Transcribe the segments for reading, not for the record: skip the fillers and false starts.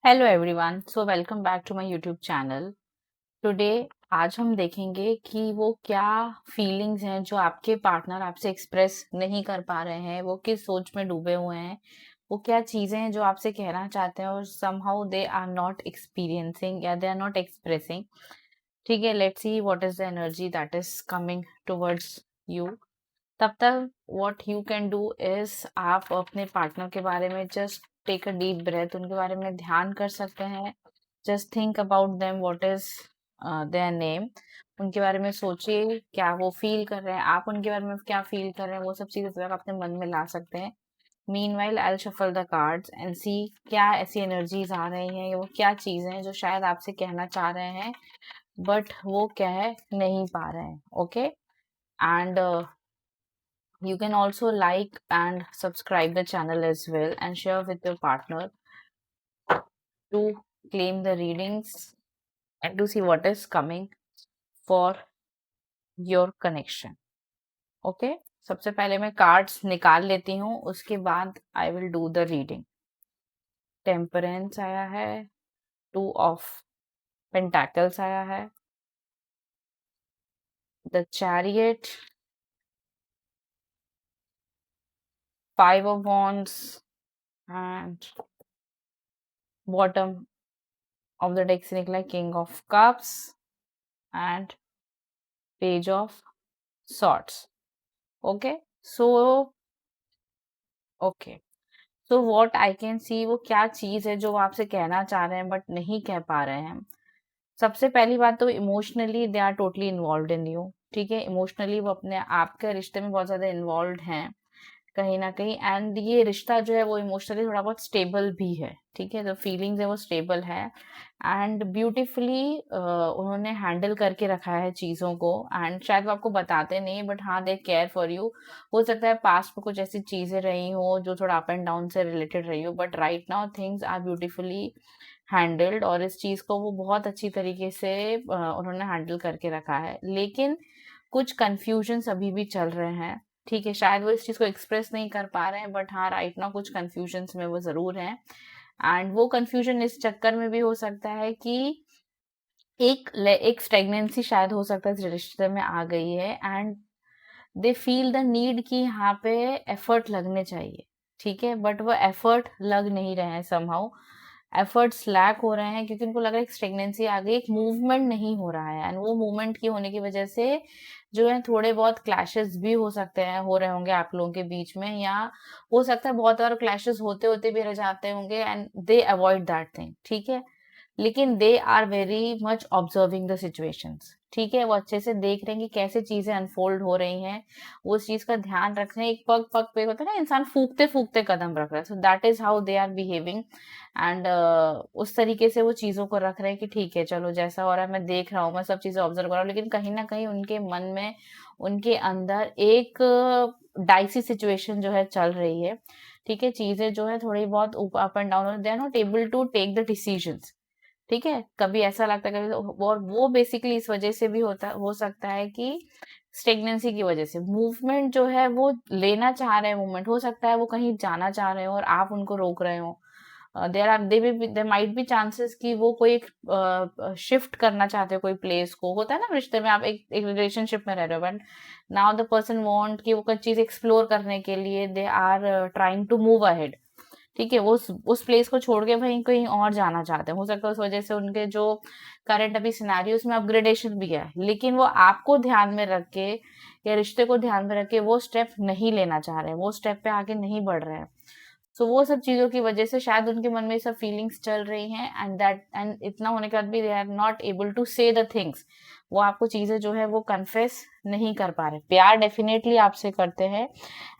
Hello everyone, so welcome back to my YouTube channel. Today आज हम देखेंगे कि वो क्या फीलिंग्स हैं जो आपके पार्टनर आपसे एक्सप्रेस नहीं कर पा रहे हैं, वो किस सोच में डूबे हुए हैं, वो क्या चीज़ें हैं जो आपसे कहना चाहते हैं और somehow they are not experiencing या दे आर नॉट एक्सप्रेसिंग। ठीक है, let's see what is the energy that is coming towards you. तब तक what you can do is आप अपने पार्टनर के बारे में just take a deep breath, उनके बारे में ध्यान कर सकते हैं। Just think about them, what is their name. उनके बारे में सोचिए क्या वो फील कर रहे हैं, आप उनके बारे में क्या फील कर रहे हैं, वो सब चीजें आप अपने मन में ला सकते हैं। Meanwhile I will shuffle the cards and see क्या ऐसी एनर्जीज आ रही हैं, या वो क्या चीजें हैं जो शायद आपसे कहना चाह रहे हैं बट वो कह नहीं पा रहे हैं। Okay, and you can also like and subscribe the channel as well and share with your partner to claim the readings and to see what is coming for your connection. Okay, सबसे पहले मैं cards निकाल लेती हूँ, उसके बाद I will do the reading. Temperance आया है, 2 ऑफ पेंटाकल्स आया है, the chariot, 5 of wands and bottom of the deck से निकला king of cups and page of swords. Okay, so okay, so what I can see, वो क्या चीज है जो वो आपसे कहना चाह रहे हैं बट नहीं कह पा रहे हैं। सबसे पहली बात तो emotionally they are totally involve in you. ठीक है, इमोशनली वो अपने आपके रिश्ते में बहुत ज्यादा इन्वॉल्व हैं कहीं ना कहीं, एंड ये रिश्ता जो है वो इमोशनली थोड़ा बहुत स्टेबल भी है। ठीक है, जो फीलिंग्स है वो स्टेबल है एंड ब्यूटीफुली उन्होंने हैंडल करके रखा है चीज़ों को, एंड शायद वो आपको बताते नहीं बट हाँ दे केयर फॉर यू। हो सकता है पास्ट में कुछ ऐसी चीज़ें रही हो जो थोड़ा अप एंड डाउन से रिलेटेड रही हो, but right now things are beautifully handled और इस चीज़ को वो बहुत अच्छी तरीके से उन्होंने हैंडल करके रखा है। लेकिन कुछ कंफ्यूजन्स अभी भी चल रहे हैं। ठीक है, शायद वो इस चीज़ को एक्सप्रेस नहीं कर पा रहे हैं बट हाँ राइट नाउ कुछ कंफ्यूजन्स में वो ज़रूर हैं। एंड वो कंफ्यूजन इस चक्कर में भी हो सकता है कि एक स्टेगनेंसी शायद हो सकता है इस रिश्ते में आ गई है, and they feel the need कि यहाँ पे एफर्ट लगने चाहिए। ठीक है, बट वो एफर्ट लग नहीं रहे हैं, समहाउ एफर्ट्स लैक हो रहे हैं क्योंकि उनको लग रहा है एक स्टेगनेंसी आ गई, एक मूवमेंट नहीं हो रहा है, एंड वो मूवमेंट की होने की वजह से जो है थोड़े बहुत क्लैशेस भी हो सकते हैं, हो रहे होंगे आप लोगों के बीच में, या हो सकता है बहुत बार क्लैशेस होते होते भी रह जाते होंगे and they avoid that thing. ठीक है, लेकिन they are very much observing the situations. ठीक है, वो अच्छे से देख रहे हैं कि कैसे चीजें अनफोल्ड हो रही हैं, वो उस चीज का ध्यान रख रहे हैं। एक पग पग पे होता है ना, इंसान फूकते फूकते कदम रख रहा है, so that is how they are behaving. And उस तरीके से वो चीजों को रख रहे हैं कि ठीक है चलो जैसा हो रहा है मैं देख रहा हूँ, मैं सब चीजें ऑब्जर्व कर रहा हूँ, लेकिन कहीं ना कहीं उनके मन में, उनके अंदर एक डाइसी सिचुएशन जो है चल रही है। ठीक है, चीजें जो है थोड़ी बहुत up and down, they are not able to take the decisions. ठीक है, कभी ऐसा लगता है कभी और वो बेसिकली इस वजह से भी हो सकता है कि स्टेगनेंसी की वजह से मूवमेंट जो है वो लेना चाह रहे हैं, मूवमेंट हो सकता है वो कहीं जाना चाह रहे हो और आप उनको रोक रहे हो। देर माइट बी चांसेस कि वो कोई एक शिफ्ट करना चाहते हो कोई प्लेस को। होता है ना रिश्ते में, आप एक रिलेशनशिप में रह रहे हो but now the person want कि वो कोई चीज एक्सप्लोर करने के लिए they are trying to move ahead. ठीक है, वो उस प्लेस को छोड़ के वहीं कहीं और जाना चाहते हैं। हो सकता है उस वजह से उनके जो करंट अभी सिनेरियो उसमें अपग्रेडेशन भी है, लेकिन वो आपको ध्यान में रख के या रिश्ते को ध्यान में रख के वो स्टेप नहीं लेना चाह रहे हैं, वो स्टेप पे आगे नहीं बढ़ रहे हैं। सो वो सब चीजों की वजह से शायद उनके मन में सब फीलिंग्स चल रही हैं, एंड इतना होने के बाद भी they are not able to say the things. वो आपको चीजें जो है वो कन्फेस नहीं कर पा रहे। प्यार डेफिनेटली आपसे करते हैं,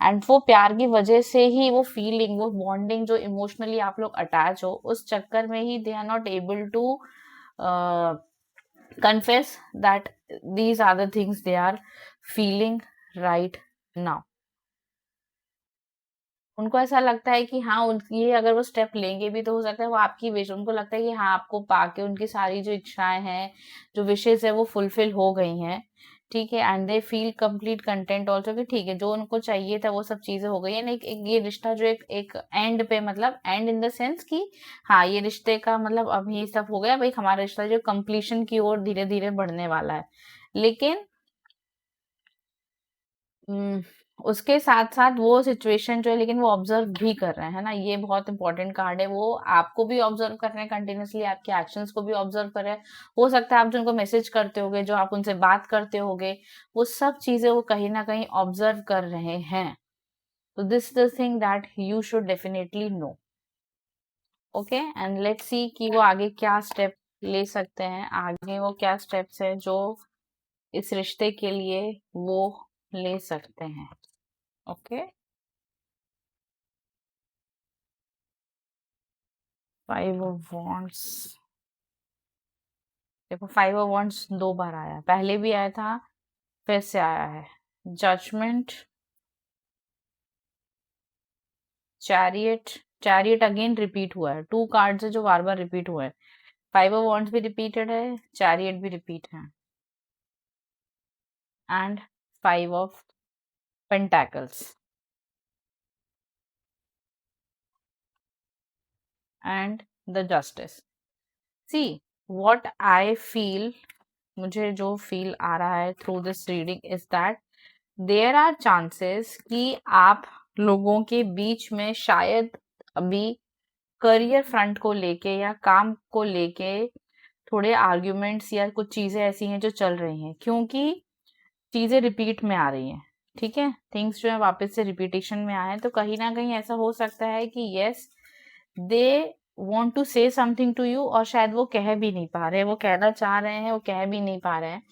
एंड वो प्यार की वजह से ही वो फीलिंग, वो बॉन्डिंग जो इमोशनली आप लोग अटैच हो, उस चक्कर में ही they are not able to confess that these are the things they are feeling right now. उनको ऐसा लगता है कि हाँ ये अगर वो स्टेप लेंगे भी तो हो सकता है वो आपकी विश, उनको लगता है कि हाँ आपको पाके उनकी सारी जो इच्छाएं हैं, जो विशेष है वो फुलफिल हो गई हैं। ठीक है, and they feel complete content also कि ठीक है, जो उनको चाहिए था वो सब चीजें हो गई है। एक ये रिश्ता जो एक एंड पे, मतलब एंड इन द सेंस कि हाँ, ये रिश्ते का मतलब अब ये सब हो गया भाई, हमारा रिश्ता जो कंप्लीशन की ओर धीरे धीरे बढ़ने वाला है। लेकिन हम्म, उसके साथ साथ वो सिचुएशन जो है, लेकिन वो ऑब्जर्व भी कर रहे हैं ना, ये बहुत इंपॉर्टेंट कार्ड है। वो आपको भी ऑब्जर्व कर रहे हैं कंटिन्यूअसली, आपके एक्शंस को भी ऑब्जर्व कर रहे हैं। हो सकता है आप जो उनको मैसेज करते होगे, जो आप उनसे बात करते होगे, वो सब चीजें वो कहीं ना कहीं ऑब्जर्व कर रहे हैं। तो this the thing that you should definitely know. Okay, and let's see कि वो आगे क्या स्टेप ले सकते हैं, आगे वो क्या स्टेप्स है जो इस रिश्ते के लिए वो ले सकते हैं। Okay, 5 of wands. देखो, 5 ऑफ वॉन्ड्स 2 बार आया, पहले भी आया था, फिर से आया है। Judgement, chariot. Chariot again repeat हुआ है, 2 कार्ड्स है जो बार बार रिपीट हुए हैं। 5 ऑफ वॉन्ड्स भी रिपीटेड है, चैरियट भी रिपीट है, and 5 of pentacles and the justice. See what I feel, मुझे जो फील आ रहा है through this reading is that there are chances कि आप लोगों के बीच में शायद अभी करियर फ्रंट को लेके या काम को लेके थोड़े आर्ग्यूमेंट्स या कुछ चीजें ऐसी हैं जो चल रही हैं, क्योंकि चीजें रिपीट में आ रही हैं। ठीक है, थिंग्स जो है वापस से रिपीटेशन में आए हैं, तो कहीं ना कहीं ऐसा हो सकता है कि yes, they want to say something to you, और शायद वो कह भी नहीं पा रहे, वो कहना चाह रहे हैं, वो कह भी नहीं पा रहे हैं।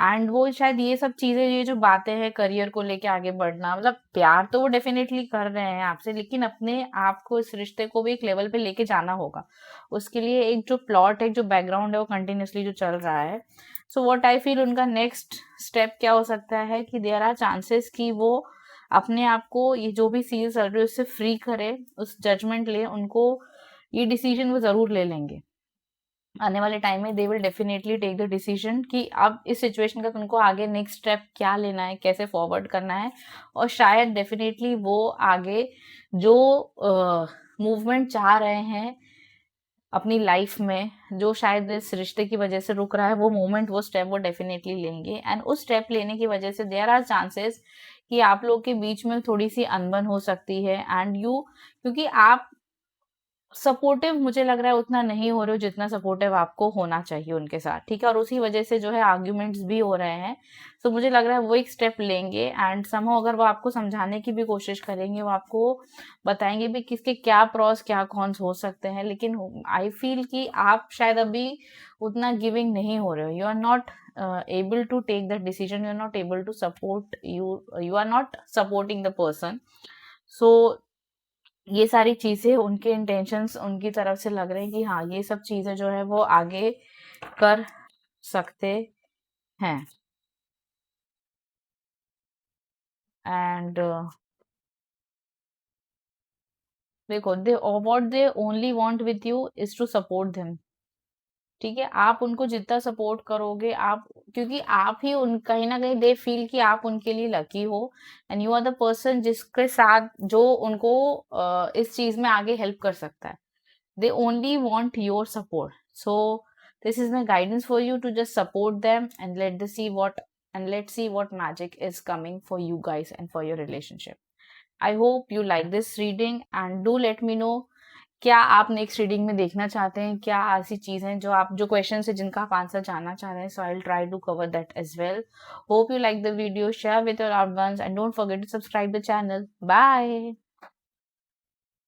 एंड वो शायद ये सब चीजें, ये जो बातें हैं करियर को लेके आगे बढ़ना, मतलब प्यार तो वो डेफिनेटली कर रहे हैं आपसे, लेकिन अपने आप को, इस रिश्ते को भी एक लेवल पे लेके जाना होगा। उसके लिए एक जो प्लॉट है, जो बैकग्राउंड है, वो कंटिन्यूसली जो चल रहा है। सो व्हाट आई फील, उनका नेक्स्ट स्टेप क्या हो सकता है कि देयर आर चांसेस कि वो अपने आप को, ये जो भी चीजें चल रही है उससे फ्री करे, उस जजमेंट ले, उनको ये डिसीजन वो जरूर ले लेंगे आने वाले टाइम में। They will definitely take the decision कि अब इस सिचुएशन का तुमको आगे नेक्स्ट स्टेप क्या लेना है, कैसे फॉरवर्ड करना है, और शायद डेफिनेटली वो आगे जो मूवमेंट चाह रहे हैं अपनी लाइफ में, जो शायद इस रिश्ते की वजह से रुक रहा है, वो मोमेंट, वो स्टेप वो डेफिनेटली लेंगे। एंड उस स्टेप लेने की वजह से देयर आर चांसेस कि आप लोग के बीच में थोड़ी सी अनबन हो सकती है। एंड यू, क्योंकि आप सपोर्टिव, मुझे लग रहा है उतना नहीं हो रहे हो जितना सपोर्टिव आपको होना चाहिए उनके साथ। ठीक है, और उसी वजह से जो है आर्ग्यूमेंट्स भी हो रहे हैं। तो मुझे लग रहा है वो एक स्टेप लेंगे, एंड समहाउ अगर वो आपको समझाने की भी कोशिश करेंगे, वो आपको बताएंगे भी किसके क्या प्रॉस क्या कॉन्स हो सकते हैं, लेकिन आई फील कि आप शायद अभी उतना गिविंग नहीं हो रहे हो। You are not able to take that decision, you're not able to support, you are not supporting the person. So ये सारी चीजें, उनके इंटेंशंस उनकी तरफ से लग रहे हैं कि हाँ, ये सब चीजें जो है वो आगे कर सकते हैं। एंड देखो, they what they only want with you is to support them. ठीक है, आप उनको जितना सपोर्ट करोगे, आप, क्योंकि आप ही उन, कहीं ना कहीं दे फील कि आप उनके लिए लकी हो, and you are the person जिसके साथ जो उनको इस चीज में आगे हेल्प कर सकता है। They only want your support. So this is my guidance for you to just support them, and let's see what magic is coming for you guys and for your relationship. I hope you like this reading, and do let me know क्या आप next reading में देखना चाहते हैं, क्या ऐसी चीजें जो आप, जो क्वेश्चन है जिनका आप आंसर जानना चाह रहे हैं। So I will try to cover that as well. Hope you like the video, share with your loved ones, and don't forget to subscribe the channel. Bye.